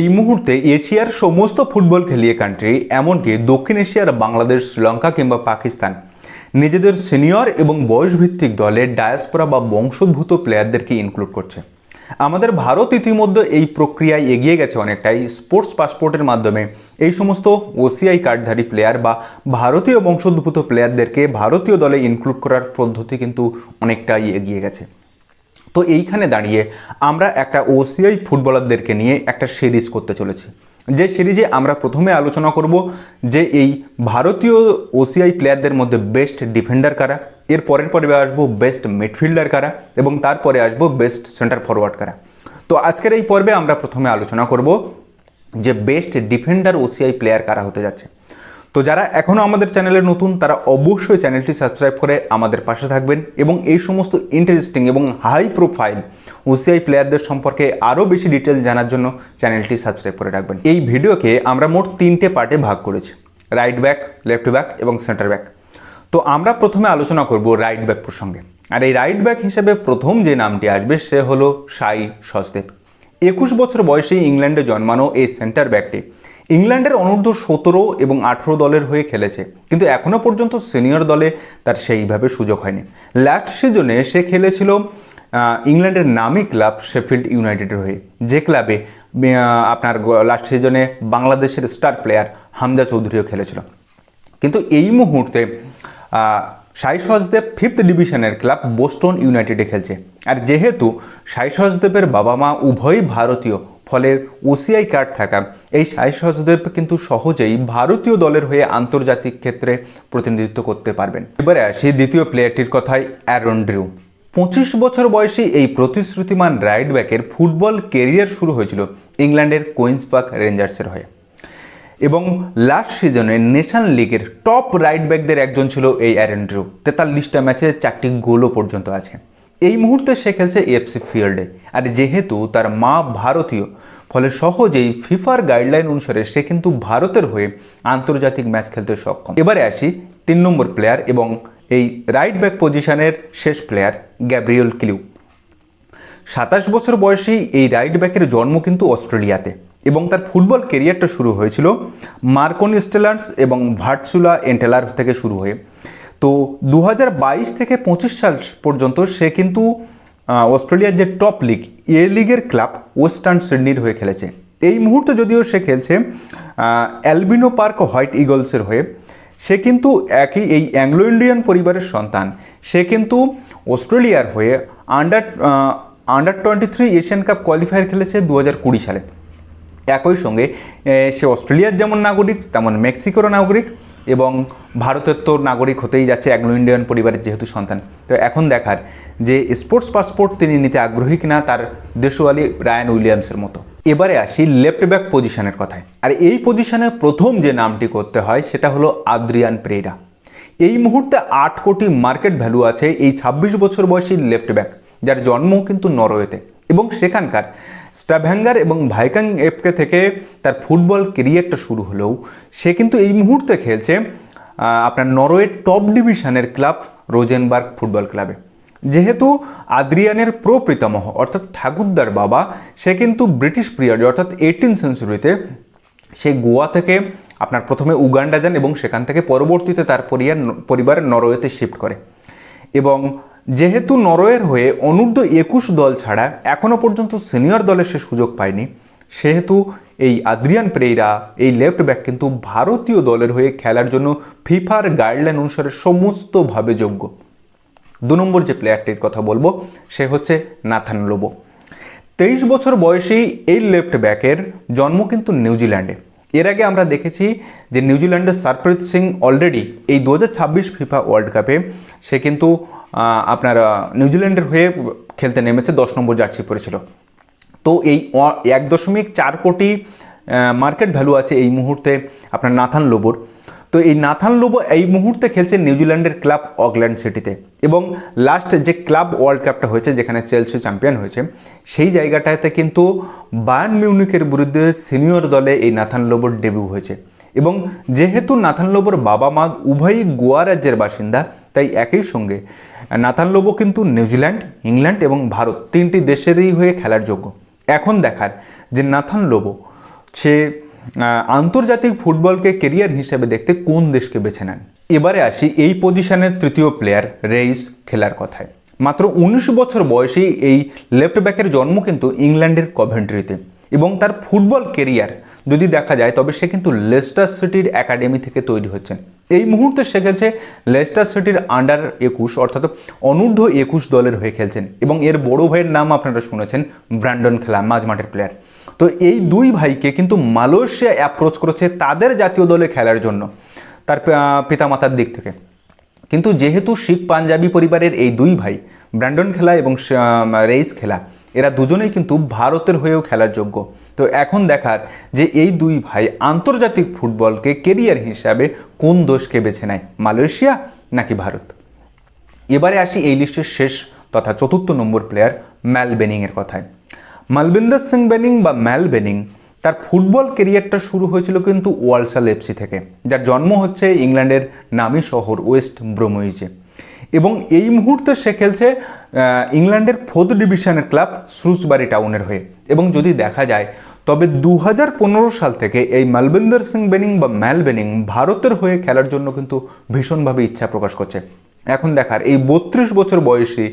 এই মুহূর্তে এশিয়ার সমস্ত ফুটবল খেলিয়ে কান্ট্রি এমনকি দক্ষিণ এশিয়ার বাংলাদেশ, শ্রীলঙ্কা কিংবা পাকিস্তান নিজেদের সিনিয়র এবং বয়সভিত্তিক দলে ডায়াসপোরা বা বংশোদ্ভূত প্লেয়ারদেরকে ইনক্লুড করছে। আমাদের ভারত ইতিমধ্যে এই প্রক্রিয়ায় এগিয়ে গেছে অনেকটাই। স্পোর্টস পাসপোর্টের মাধ্যমে এই সমস্ত ওসিআই কার্ডধারী প্লেয়ার বা ভারতীয় বংশোদ্ভূত প্লেয়ারদেরকে ভারতীয় দলে ইনক্লুড করার পদ্ধতি কিন্তু অনেকটাই এগিয়ে গেছে। তো এইখানে দাঁড়িয়ে আমরা একটা ওসিআই ফুটবলারদেরকে নিয়ে একটা সিরিজ করতে চলেছি, যে সিরিজে আমরা প্রথমে আলোচনা করব যে এই ভারতীয় ওসিআই প্লেয়ারদের মধ্যে বেস্ট ডিফেন্ডার কারা, এর পরের পর্বে আসবো বেস্ট মিডফিল্ডার কারা এবং তারপরে আসবো বেস্ট সেন্টার ফরওয়ার্ড কারা। তো আজকের এই পর্বে আমরা প্রথমে আলোচনা করব যে বেস্ট ডিফেন্ডার ওসিআই প্লেয়ার কারা হতে যাচ্ছে। তো যারা এখনও আমাদের চ্যানেলে নতুন তারা অবশ্যই চ্যানেলটি সাবস্ক্রাইব করে আমাদের পাশে থাকবেন এবং এই সমস্ত ইন্টারেস্টিং এবং হাই প্রোফাইল ওসিআই প্লেয়ারদের সম্পর্কে আরও বেশি ডিটেল জানার জন্য চ্যানেলটি সাবস্ক্রাইব করে রাখবেন। এই ভিডিওকে আমরা মোট 3টে পার্টে ভাগ করেছি, রাইট ব্যাক, লেফট ব্যাক এবং সেন্টার ব্যাক। তো আমরা প্রথমে আলোচনা করব রাইট ব্যাক প্রসঙ্গে। আর এই রাইট ব্যাক হিসেবে প্রথম যে নামটি আসবে সে হলো সাই সজদেব। 21 বছর বয়সে ইংল্যান্ডে জন্মানো এই সেন্টার ব্যাকটি ইংল্যান্ডের অনূর্ধ্ব 17 এবং 18 দলের হয়ে খেলেছে, কিন্তু এখনও পর্যন্ত সিনিয়র দলে তার সেইভাবে সুযোগ হয়নি। লাস্ট সিজনে সে খেলেছিল ইংল্যান্ডের নামী ক্লাব শেফিল্ড ইউনাইটেডের হয়ে, যে ক্লাবে আপনার লাস্ট সিজনে বাংলাদেশের স্টার প্লেয়ার হামজা চৌধুরীও খেলেছিল। কিন্তু এই মুহূর্তে সাই সজদেব 5th ডিভিশনের ক্লাব বোস্টন ইউনাইটেডে খেলছে। আর যেহেতু সাই সজদেবের বাবা মা উভয়ই ভারতীয়, ফলে ওসিআই কার্ড থাকা এই সাই সজদেব কিন্তু সহজেই ভারতীয় দলের হয়ে আন্তর্জাতিক ক্ষেত্রে প্রতিনিধিত্ব করতে পারবেন। এবারে আসি দ্বিতীয় প্লেয়ারটির কথায়, অ্যারন ড্রিউ। 25 বছর বয়সী এই প্রতিশ্রুতিমান রাইট ব্যাকের ফুটবল কেরিয়ার শুরু হয়েছিল ইংল্যান্ডের কুইন্স পার্ক রেঞ্জার্সের হয়ে এবং লাস্ট সিজনে ন্যাশনাল লিগের টপ রাইট ব্যাকদের একজন ছিল এই অ্যারন ড্রিউ। 43টা ম্যাচে 4টি গোলও পর্যন্ত আছে। এই মুহূর্তে সে খেলছে এফসি ফিল্ডে। আর যেহেতু তার মা ভারতীয়, ফলে সহজেই ফিফার গাইডলাইন অনুসারে সে কিন্তু ভারতের হয়ে আন্তর্জাতিক ম্যাচ খেলতে সক্ষম। এবারে আসি 3 নম্বর প্লেয়ার এবং এই রাইট ব্যাক পজিশনের শেষ প্লেয়ার, গ্যাব্রিয়েল কিলিউ। 27 বছর বয়সী এই রাইট ব্যাকের জন্ম কিন্তু অস্ট্রেলিয়াতে এবং তার ফুটবল কেরিয়ারটা শুরু হয়েছিল মার্কনি স্টেলার্স এবং ভার্চুলা এন্টেলার থেকে শুরু হয়ে। তো 2022 থেকে 25 সাল পর্যন্ত সে কিন্তু অস্ট্রেলিয়ার যে টপ লিগ এ লিগের ক্লাব ওয়েস্টার্ন সিডনির হয়ে খেলেছে। এই মুহূর্তে যদিও সে খেলছে অ্যালবিনো পার্ক হোয়াইট ইগলসের হয়ে। সে কিন্তু একই এই অ্যাংলো ইন্ডিয়ান পরিবারের সন্তান। সে কিন্তু অস্ট্রেলিয়ার হয়ে আন্ডার 23 এশিয়ান কাপ কোয়ালিফায়ার খেলেছে 2020 সালে। একই সঙ্গে সে অস্ট্রেলিয়ার যেমন নাগরিক তেমন মেক্সিকোর নাগরিক এবং ভারতের তো নাগরিক হতেই যাচ্ছে অ্যাংলো ইন্ডিয়ান পরিবারের যেহেতু সন্তান। তো এখন দেখার যে স্পোর্টস পাসপোর্ট তিনি নিতে আগ্রহী কিনা তার দেশওয়ালি রায়ান উইলিয়ামসের মতো। এবারে আসি লেফট ব্যাক পজিশনের কথায়। আর এই পজিশনে প্রথম যে নামটি করতে হয় সেটা হলো আদ্রিয়ান পেরেইরা। এই মুহূর্তে 8 কোটি মার্কেট ভ্যালু আছে এই 26 বছর বয়সী লেফট ব্যাক, যার জন্ম কিন্তু নরওয়েতে এবং সেখানকার স্টাভ্যাঙ্গার এবং ভাইকাং এফকে থেকে তার ফুটবল কেরিয়ারটা শুরু হলেও সে কিন্তু এই মুহূর্তে খেলছে আপনার নরওয়ের টপ ডিভিশনের ক্লাব রোজেনবার্গ ফুটবল ক্লাবে। যেহেতু আদ্রিয়ানের প্রপিতামহ অর্থাৎ ঠাকুরদার বাবা সে কিন্তু ব্রিটিশ পিরিয়ডে অর্থাৎ 18th সেঞ্চুরিতে সে গোয়া থেকে আপনার প্রথমে উগান্ডা যান এবং সেখান থেকে পরবর্তীতে তার পরিবার নরওয়েতে শিফট করে। এবং যেহেতু নরওয়ের হয়ে অনূর্ধ্ব 21 দল ছাড়া এখনও পর্যন্ত সিনিয়র দলে সে সুযোগ পায়নি, সেহেতু এই আদ্রিয়ান পেরেইরা এই লেফট ব্যাক কিন্তু ভারতীয় দলের হয়ে খেলার জন্য ফিফার গাইডলাইন অনুসারে সমস্তভাবে যোগ্য। 2 নম্বর যে প্লেয়ারটির কথা বলবো সে হচ্ছে নাথান লোবো। 23 বছর বয়সী এই লেফট ব্যাকের জন্ম কিন্তু নিউজিল্যান্ডে। এর আগে আমরা দেখেছি যে নিউজিল্যান্ডের সারপ্রীত সিং অলরেডি এই 2026 ফিফা ওয়ার্ল্ড কাপে সে কিন্তু আপনার নিউজিল্যান্ডের হয়ে খেলতে নেমেছে, 10 নম্বর জার্সি পরেছিল। তো এই 1.4 কোটি মার্কেট ভ্যালু আছে এই মুহূর্তে আপনার নাথান লোবোর। তো এই নাথান লোবো এই মুহূর্তে খেলছে নিউজিল্যান্ডের ক্লাব অকল্যান্ড সিটিতে এবং লাস্ট যে ক্লাব ওয়ার্ল্ড কাপটা হয়েছে যেখানে চেলসি চ্যাম্পিয়ন হয়েছে সেই জায়গাটাতে কিন্তু বায়ার্ন মিউনিখের বিরুদ্ধে সিনিয়র দলে এই নাথান লোবোর ডেবিউ হয়েছে। এবং যেহেতু নাথান লোবোর বাবা মা উভয়ই গোয়া রাজ্যের বাসিন্দা, তাই একই সঙ্গে নাথান লোবো কিন্তু নিউজিল্যান্ড, ইংল্যান্ড এবং ভারত 3টি দেশেরই হয়ে খেলার যোগ্য। এখন দেখার যে নাথান লোবো সে আন্তর্জাতিক ফুটবলকে কেরিয়ার হিসেবে দেখতে কোন দেশকে বেছে নেন। এবারে আসি এই পজিশনের তৃতীয় প্লেয়ার রেইস খেলার কথায়। মাত্র 19 বছর বয়সেই এই লেফট ব্যাকের জন্ম কিন্তু ইংল্যান্ডের কভেন্ট্রিতে, এবং তার ফুটবল কেরিয়ার যদি দেখা যায় তবে সে কিন্তু লেস্টার সিটির একাডেমি থেকে তৈরি হচ্ছেন। এই মুহূর্তে সে খেলছে লেস্টার সিটির আন্ডার 21 অর্থাৎ অনূর্ধ্ব 21 দলের হয়ে খেলছেন, এবং এর বড় ভাইয়ের নাম আপনারা শুনেছেন, ব্র্যান্ডন খেলা, মাঝমাঠের প্লেয়ার। তো এই দুই ভাইকে কিন্তু মালয়েশিয়া অ্যাপ্রোচ করেছে তাদের জাতীয় দলে খেলার জন্য তার পিতামাতার দিক থেকে। কিন্তু যেহেতু শিখ পাঞ্জাবি পরিবারের এই দুই ভাই ব্র্যান্ডন খেলা এবং রেইস খেলা, এরা দুজনেই কিন্তু ভারতের হয়েও খেলার যোগ্য। তো এখন দেখার যে এই দুই ভাই আন্তর্জাতিক ফুটবলকে কেরিয়ার হিসাবে কোন দেশকে বেছে নেয়, মালয়েশিয়া নাকি ভারত। এবারে আসি এই লিস্টের শেষ তথা চতুর্থ নম্বর প্লেয়ার ম্যাল বেনিংয়ের কথায়। মালবিন্দর সিং বেনিং বা ম্যাল বেনিং তার ফুটবল কেরিয়ারটা শুরু হয়েছিল কিন্তু ওয়ালসাল এফসি থেকে, যার জন্ম হচ্ছে ইংল্যান্ডের নামী শহর ওয়েস্ট ব্রোমউইচে, এবং এই মুহূর্তে সে খেলছে ইংল্যান্ডের 4th ডিভিশনের ক্লাব শ্রুসবারি টাউনের হয়ে। এবং যদি দেখা যায় তবে 2015 সাল থেকে এই মালবিন্দর সিং বেনিং বা ম্যাল বেনিং ভারতের হয়ে খেলার জন্য কিন্তু ভীষণভাবে ইচ্ছা প্রকাশ করছে। এখন দেখার এই 32 বছর বয়সী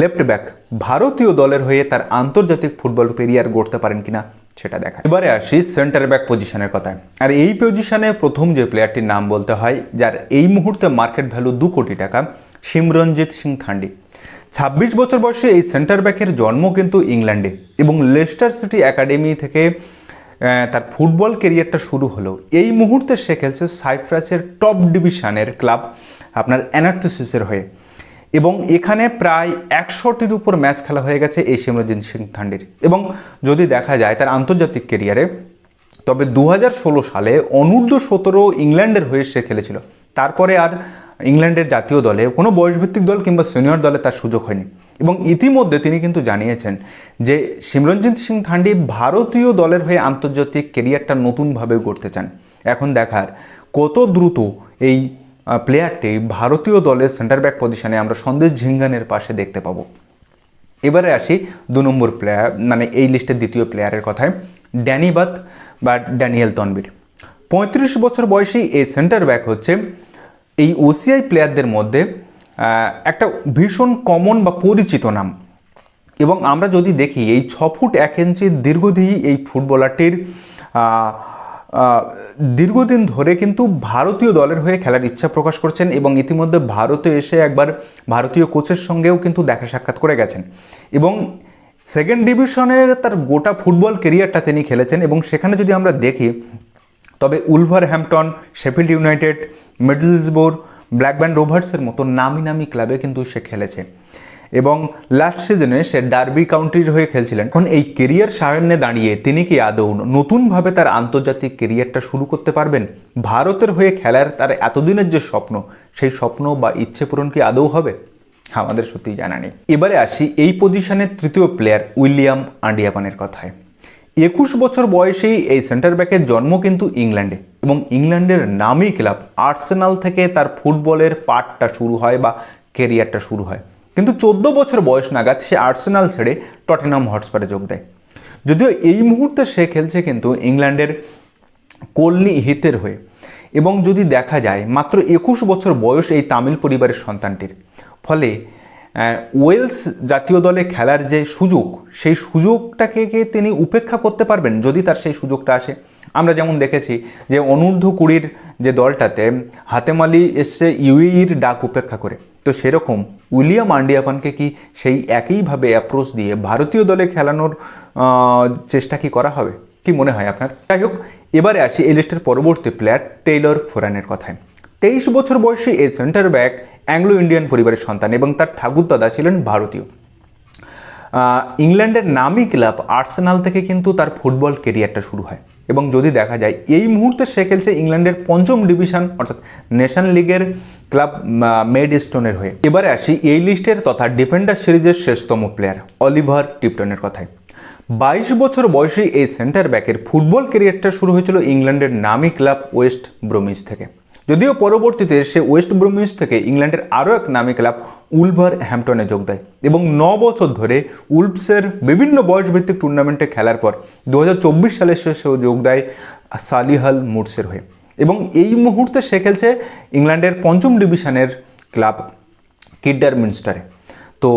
লেফট ব্যাক ভারতীয় দলের হয়ে তার আন্তর্জাতিক ফুটবল কেরিয়ার গড়তে পারেন কিনা সেটা দেখা। এবারে আসি সেন্টার ব্যাক পজিশনের কথায়। আর এই পজিশনে প্রথম যে প্লেয়ারটির নাম বলতে হয়, যার এই মুহূর্তে মার্কেট ভ্যালু 2 কোটি টাকা, সিমরনজিৎ সিং থান্ডি। 26 বছর বয়সে এই সেন্টার ব্যাকের জন্ম কিন্তু ইংল্যান্ডে, এবং লেস্টার সিটি একাডেমি থেকে তার ফুটবল কেরিয়ারটা শুরু হলো। এই মুহূর্তে সে খেলছে সাইপ্রাসের টপ ডিভিশনের ক্লাব আপনার অ্যানার্থোসিসের হয়ে, এবং এখানে প্রায় 100টির উপর ম্যাচ খেলা হয়ে গেছে এই সিমরনজিৎ সিং থান্ডির। এবং যদি দেখা যায় তার আন্তর্জাতিক কেরিয়ারে, তবে 2016 সালে অনূর্ধ্ব 17 ইংল্যান্ডের হয়ে সে খেলেছিল। তারপরে আর ইংল্যান্ডের জাতীয় দলে কোনো বয়সভিত্তিক দল কিংবা সিনিয়র দলে তার সুযোগ হয়নি, এবং ইতিমধ্যে তিনি কিন্তু জানিয়েছেন যে সিমরনজিৎ সিং থান্ডি ভারতীয় দলের হয়ে আন্তর্জাতিক কেরিয়ারটা নতুনভাবে গড়তে চান। এখন দেখার কত দ্রুত এই প্লেয়ারটি ভারতীয় দলের সেন্টার ব্যাক পজিশনে আমরা সন্দেশ ঝিঙ্গানের পাশে দেখতে পাবো। এবারে আসি 2 নম্বর প্লেয়ার, মানে এই লিস্টের দ্বিতীয় প্লেয়ারের কথায়, ড্যানি বাথ বা ড্যানিয়েল তনবির। 35 বছর বয়সী এই সেন্টার ব্যাক হচ্ছে এই ওসিআই প্লেয়ারদের মধ্যে একটা ভীষণ কমন বা পরিচিত নাম। এবং আমরা যদি দেখি এই 6 ফুট 1 ইঞ্চির দীর্ঘদেহী এই ফুটবলারটির দীর্ঘদিন ধরে কিন্তু ভারতীয় দলের হয়ে খেলার ইচ্ছা প্রকাশ করছেন, এবং ইতিমধ্যে ভারতে এসে একবার ভারতীয় কোচের সঙ্গেও কিন্তু দেখা সাক্ষাৎ করে গেছেন, এবং 2nd ডিভিশনে তার গোটা ফুটবল কেরিয়ারটা তিনি খেলেছেন। এবং সেখানে যদি আমরা দেখি তবে উলভারহ্যাম্পটন, শেফিল্ড ইউনাইটেড, মিডলসবোর, ব্ল্যাকবার্ন রোভার্সের মতো নামি ক্লাবে কিন্তু সে খেলেছে, এবং লাস্ট সিজনে সে ডার্বি কাউন্টির হয়ে খেলছিলেন। এখন এই কেরিয়ার সারণ্যে দাঁড়িয়ে তিনি কি আদৌ নতুনভাবে তার আন্তর্জাতিক কেরিয়ারটা শুরু করতে পারবেন? ভারতের হয়ে খেলার তার এতদিনের যে স্বপ্ন, সেই স্বপ্ন বা ইচ্ছে পূরণ কি আদৌ হবে? আমাদের সত্যিই জানা নেই। এবারে আসি এই পজিশনের তৃতীয় প্লেয়ার উইলিয়াম আন্ডিয়াপানের কথায়। 21 বছর বয়সেই এই সেন্টার ব্যাকের জন্ম কিন্তু ইংল্যান্ডে, এবং ইংল্যান্ডের নামী ক্লাব আর্সেনাল থেকে তার ফুটবলের পার্টটা শুরু হয় বা কেরিয়ারটা শুরু হয়। কিন্তু 14 বছর বয়স নাগাদ সে আর্সেনাল ছেড়ে টটেনহাম হটস্পারে যোগ দেয়। যদিও এই মুহূর্তে সে খেলছে কিন্তু ইংল্যান্ডের কোলনি হিথের হয়ে, এবং যদি দেখা যায় মাত্র 21 বছর বয়স এই তামিল পরিবারের সন্তানটির, ফলে ওয়েলস জাতীয় দলে খেলার যে সুযোগ, সেই সুযোগটাকে তিনি উপেক্ষা করতে পারবেন যদি তার সেই সুযোগটা আসে। আমরা যেমন দেখেছি যে অনূর্ধ্ব 20 যে দলটাতে হাতেম আলী এসছে ইউএইর ডাক উপেক্ষা করে, তো সেরকম উইলিয়াম আন্ডিয়াপানকে কি সেই একইভাবে অ্যাপ্রোচ দিয়ে ভারতীয় দলে খেলানোর চেষ্টা কি করা হবে? কি মনে হয় আপনার? যাই হোক, এবারে আসি এই লিস্টের পরবর্তী প্লেয়ার টেইলর ফোরানের কথায়। 23 বছর বয়সী এই সেন্টার ব্যাক অ্যাংলো ইন্ডিয়ান পরিবারের সন্তান, এবং তার ঠাকুরদাদা ছিলেন ভারতীয়। ইংল্যান্ডের নামী ক্লাব আর্সেনাল থেকে কিন্তু তার ফুটবল কেরিয়ারটা শুরু হয়, এবং যদি দেখা যায় এই মুহূর্তে সে খেলছে ইংল্যান্ডের 5ম ডিভিশন অর্থাৎ নেশন লিগের ক্লাব মেডস্টোনের হয়ে। এবারে আসি এই লিস্টের তথা ডিফেন্ডার সিরিজের শেষতম প্লেয়ার অলিভার টিপটনের কথায়। 22 বছর বয়সী এই সেন্টার ব্যাকের ফুটবল কেরিয়ারটা শুরু হয়েছিল ইংল্যান্ডের নামী ক্লাব ওয়েস্ট ব্রোমিচ থেকে। যদিও পরবর্তীতে সে ওয়েস্ট ব্রোমিউজ থেকে ইংল্যান্ডের আরও এক নামী ক্লাব উলভারহ্যাম্পটনে যোগ দেয় এবং 9 বছর ধরে উলভসের বিভিন্ন বয়সভিত্তিক টুর্নামেন্টে খেলার পর 2024 সালের শেষেও যোগ দেয় সালিহাল মুডসের হয়ে এবং এই মুহূর্তে সে খেলছে ইংল্যান্ডের 5ম ডিভিশনের ক্লাব কিডারমিনস্টারে। তো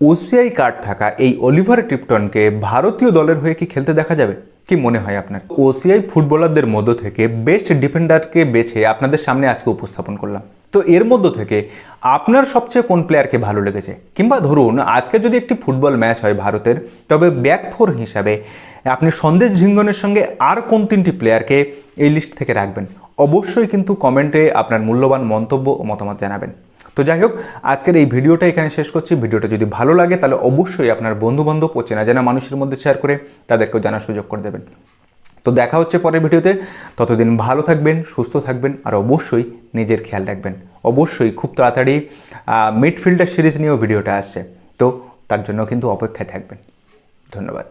ওসিআই কার্ড থাকা এই অলিভার টিপটনকে ভারতীয় দলের হয়ে কি খেলতে দেখা যাবে? কি মনে হয় আপনার? ওসিআই ফুটবলারদের মধ্য থেকে বেস্ট ডিফেন্ডারকে বেছে আপনাদের সামনে আজকে উপস্থাপন করলাম। তো এর মধ্য থেকে আপনার সবচেয়ে কোন প্লেয়ারকে ভালো লেগেছে? কিংবা ধরুন আজকে যদি একটি ফুটবল ম্যাচ হয় ভারতের, তবে ব্যাক ফোর হিসাবে আপনি সন্দেশ ঝিঙ্গনের সঙ্গে আর কোন 3টি প্লেয়ারকে এই লিস্ট থেকে রাখবেন? অবশ্যই কিন্তু কমেন্টে আপনার মূল্যবান মন্তব্য ও মতামত জানাবেন। তো যাই হোক, আজকের এই ভিডিওটা এখানে শেষ করছি। ভিডিওটা যদি ভালো লাগে তাহলে অবশ্যই আপনার বন্ধুবান্ধব ও চেনা জানা মানুষের মধ্যে শেয়ার করে তাদেরকেও জানার সুযোগ করে দেবেন। তো দেখা হচ্ছে পরের ভিডিওতে। ততদিন ভালো থাকবেন, সুস্থ থাকবেন আর অবশ্যই নিজের খেয়াল রাখবেন। অবশ্যই খুব তাড়াতাড়ি মিডফিল্ডার সিরিজ নিয়েও ভিডিওটা আসছে, তো তার জন্য কিন্তু অপেক্ষায় থাকবেন। ধন্যবাদ।